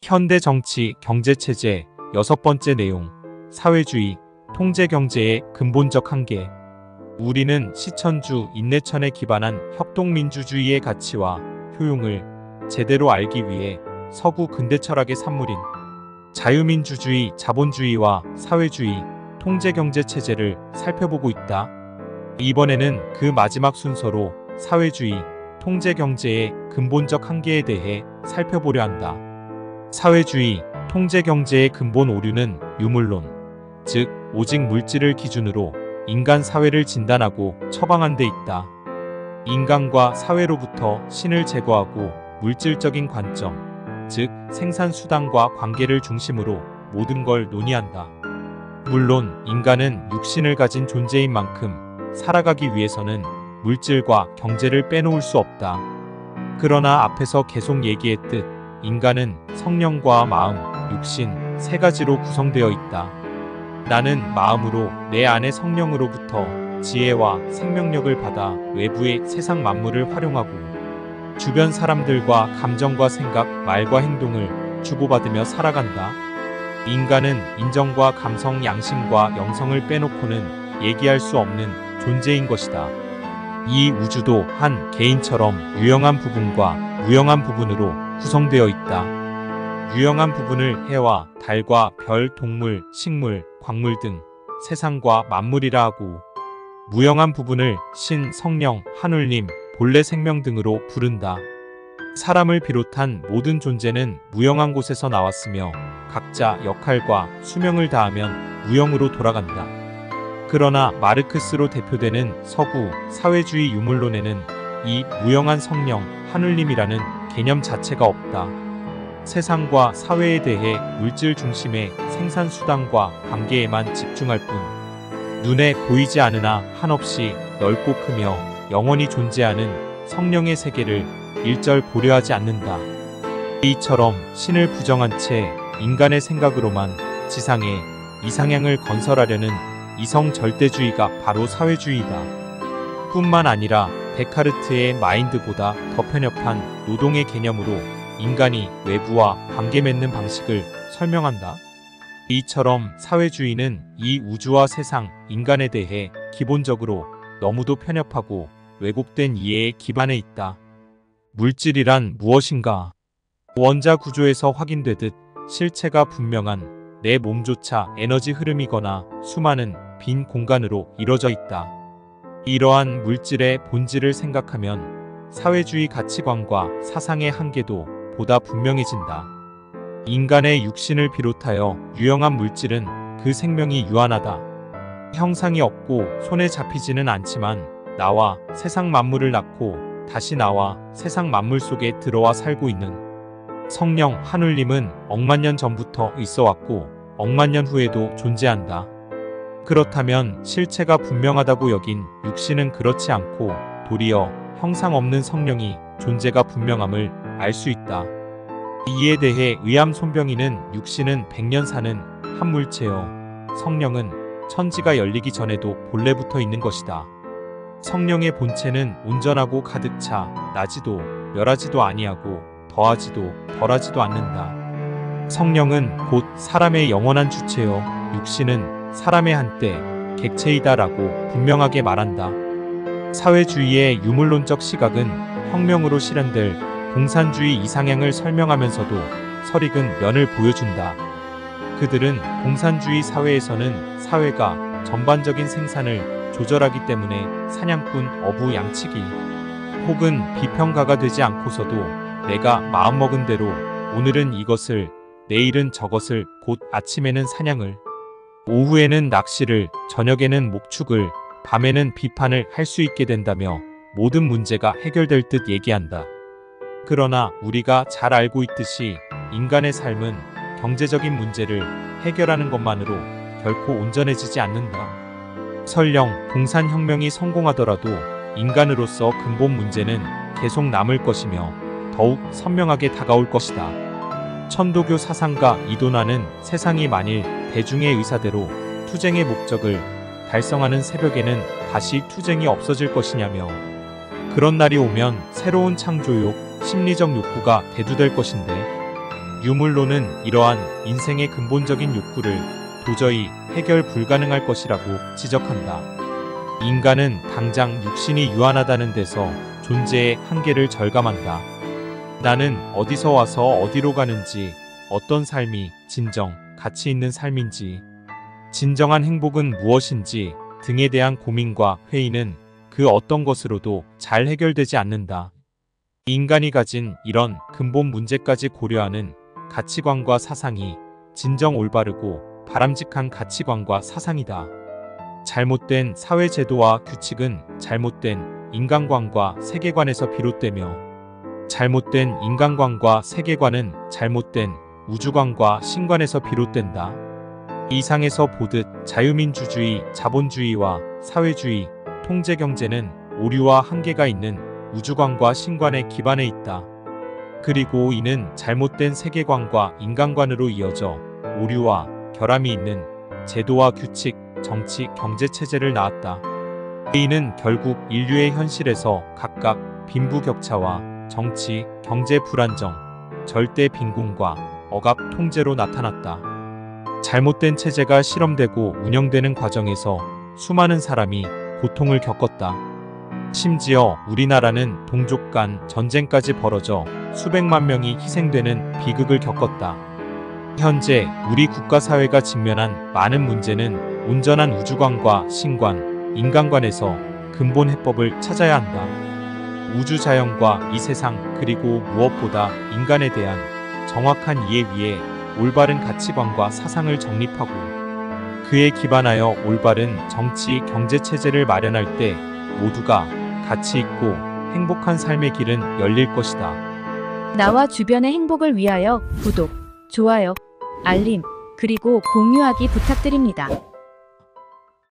현대 정치, 경제체제 여섯 번째 내용, 사회주의, 통제경제의 근본적 한계. 우리는 시천주 인내천에 기반한 협동민주주의의 가치와 효용을 제대로 알기 위해 서구 근대 철학의 산물인 자유민주주의, 자본주의와 사회주의, 통제경제체제를 살펴보고 있다. 이번에는 그 마지막 순서로 사회주의, 통제경제의 근본적 한계에 대해 살펴보려 한다. 사회주의, 통제경제의 근본 오류는 유물론, 즉 오직 물질을 기준으로 인간 사회를 진단하고 처방한 데 있다. 인간과 사회로부터 신을 제거하고 물질적인 관점, 즉 생산수단과 관계를 중심으로 모든 걸 논의한다. 물론 인간은 육신을 가진 존재인 만큼 살아가기 위해서는 물질과 경제를 빼놓을 수 없다. 그러나 앞에서 계속 얘기했듯 인간은 성령과 마음, 육신 세 가지로 구성되어 있다. 나는 마음으로 내 안의 성령으로부터 지혜와 생명력을 받아 외부의 세상 만물을 활용하고 주변 사람들과 감정과 생각, 말과 행동을 주고받으며 살아간다. 인간은 인정과 감성, 양심과 영성을 빼놓고는 얘기할 수 없는 존재인 것이다. 이 우주도 한 개인처럼 유형한 부분과 무형한 부분으로 구성되어 있다. 유형한 부분을 해와 달과 별, 동물, 식물, 광물 등 세상과 만물이라 하고 무형한 부분을 신, 성령, 하늘님, 본래 생명 등으로 부른다. 사람을 비롯한 모든 존재는 무형한 곳에서 나왔으며 각자 역할과 수명을 다하면 무형으로 돌아간다. 그러나 마르크스로 대표되는 서구 사회주의 유물론에는 이 무형한 성령, 하늘님이라는 개념 자체가 없다. 세상과 사회에 대해 물질 중심의 생산수단과 관계에만 집중할 뿐 눈에 보이지 않으나 한없이 넓고 크며 영원히 존재하는 성령의 세계를 일절 고려하지 않는다. 이처럼 신을 부정한 채 인간의 생각으로만 지상에 이상향을 건설하려는 이성 절대주의가 바로 사회주의다. 뿐만 아니라 데카르트의 마인드보다 더 편협한 노동의 개념으로 인간이 외부와 관계 맺는 방식을 설명한다. 이처럼 사회주의는 이 우주와 세상, 인간에 대해 기본적으로 너무도 편협하고 왜곡된 이해에 기반해 있다. 물질이란 무엇인가? 원자 구조에서 확인되듯 실체가 분명한 내 몸조차 에너지 흐름이거나 수많은 빈 공간으로 이뤄져 있다. 이러한 물질의 본질을 생각하면 사회주의 가치관과 사상의 한계도 보다 분명해진다. 인간의 육신을 비롯하여 유형한 물질은 그 생명이 유한하다. 형상이 없고 손에 잡히지는 않지만 나와 세상 만물을 낳고 다시 나와 세상 만물 속에 들어와 살고 있는 성령, 하늘님은 억만 년 전부터 있어왔고 억만 년 후에도 존재한다. 그렇다면 실체가 분명하다고 여긴 육신은 그렇지 않고 도리어 형상 없는 성령이 존재가 분명함을 알 수 있다. 이에 대해 의암손병이는 육신은 100년 사는 한 물체여 성령은 천지가 열리기 전에도 본래부터 있는 것이다. 성령의 본체는 온전하고 가득 차 나지도 멸하지도 아니하고 더하지도 덜하지도 않는다. 성령은 곧 사람의 영원한 주체여 육신은 사람의 한때 객체이다라고 분명하게 말한다. 사회주의의 유물론적 시각은 혁명으로 실현될 공산주의 이상향을 설명하면서도 설익은 면을 보여준다. 그들은 공산주의 사회에서는 사회가 전반적인 생산을 조절하기 때문에 사냥꾼, 어부, 양치기 혹은 비평가가 되지 않고서도 내가 마음먹은 대로 오늘은 이것을, 내일은 저것을, 곧 아침에는 사냥을, 오후에는 낚시를, 저녁에는 목축을, 밤에는 비판을 할 수 있게 된다며 모든 문제가 해결될 듯 얘기한다. 그러나 우리가 잘 알고 있듯이 인간의 삶은 경제적인 문제를 해결하는 것만으로 결코 온전해지지 않는다. 설령 공산혁명이 성공하더라도 인간으로서 근본 문제는 계속 남을 것이며 더욱 선명하게 다가올 것이다. 천도교 사상가 이도나는 세상이 만일 대중의 의사대로 투쟁의 목적을 달성하는 새벽에는 다시 투쟁이 없어질 것이냐며 그런 날이 오면 새로운 창조욕, 심리적 욕구가 대두될 것인데 유물론은 이러한 인생의 근본적인 욕구를 도저히 해결 불가능할 것이라고 지적한다. 인간은 당장 육신이 유한하다는 데서 존재의 한계를 절감한다. 나는 어디서 와서 어디로 가는지, 어떤 삶이 진정 가치 있는 삶인지, 진정한 행복은 무엇인지 등에 대한 고민과 회의는 그 어떤 것으로도 잘 해결되지 않는다. 인간이 가진 이런 근본 문제까지 고려하는 가치관과 사상이 진정 올바르고 바람직한 가치관과 사상이다. 잘못된 사회 제도와 규칙은 잘못된 인간관과 세계관에서 비롯되며, 잘못된 인간관과 세계관은 잘못된 우주관과 신관에서 비롯된다. 이상에서 보듯 자유민주주의, 자본주의와 사회주의, 통제경제는 오류와 한계가 있는 우주관과 신관에 기반해 있다. 그리고 이는 잘못된 세계관과 인간관으로 이어져 오류와 결함이 있는 제도와 규칙, 정치, 경제 체제를 낳았다. 이는 결국 인류의 현실에서 각각 빈부격차와 정치, 경제 불안정, 절대 빈곤과 억압 통제로 나타났다. 잘못된 체제가 실험되고 운영되는 과정에서 수많은 사람이 고통을 겪었다. 심지어 우리나라는 동족 간 전쟁까지 벌어져 수백만 명이 희생되는 비극을 겪었다. 현재 우리 국가사회가 직면한 많은 문제는 온전한 우주관과 신관, 인간관에서 근본 해법을 찾아야 한다. 우주자연과 이 세상, 그리고 무엇보다 인간에 대한 정확한 이해 위에 올바른 가치관과 사상을 정립하고 그에 기반하여 올바른 정치, 경제 체제를 마련할 때 모두가 가치 있고 행복한 삶의 길은 열릴 것이다. 나와 주변의 행복을 위하여 구독, 좋아요, 알림, 그리고 공유하기 부탁드립니다.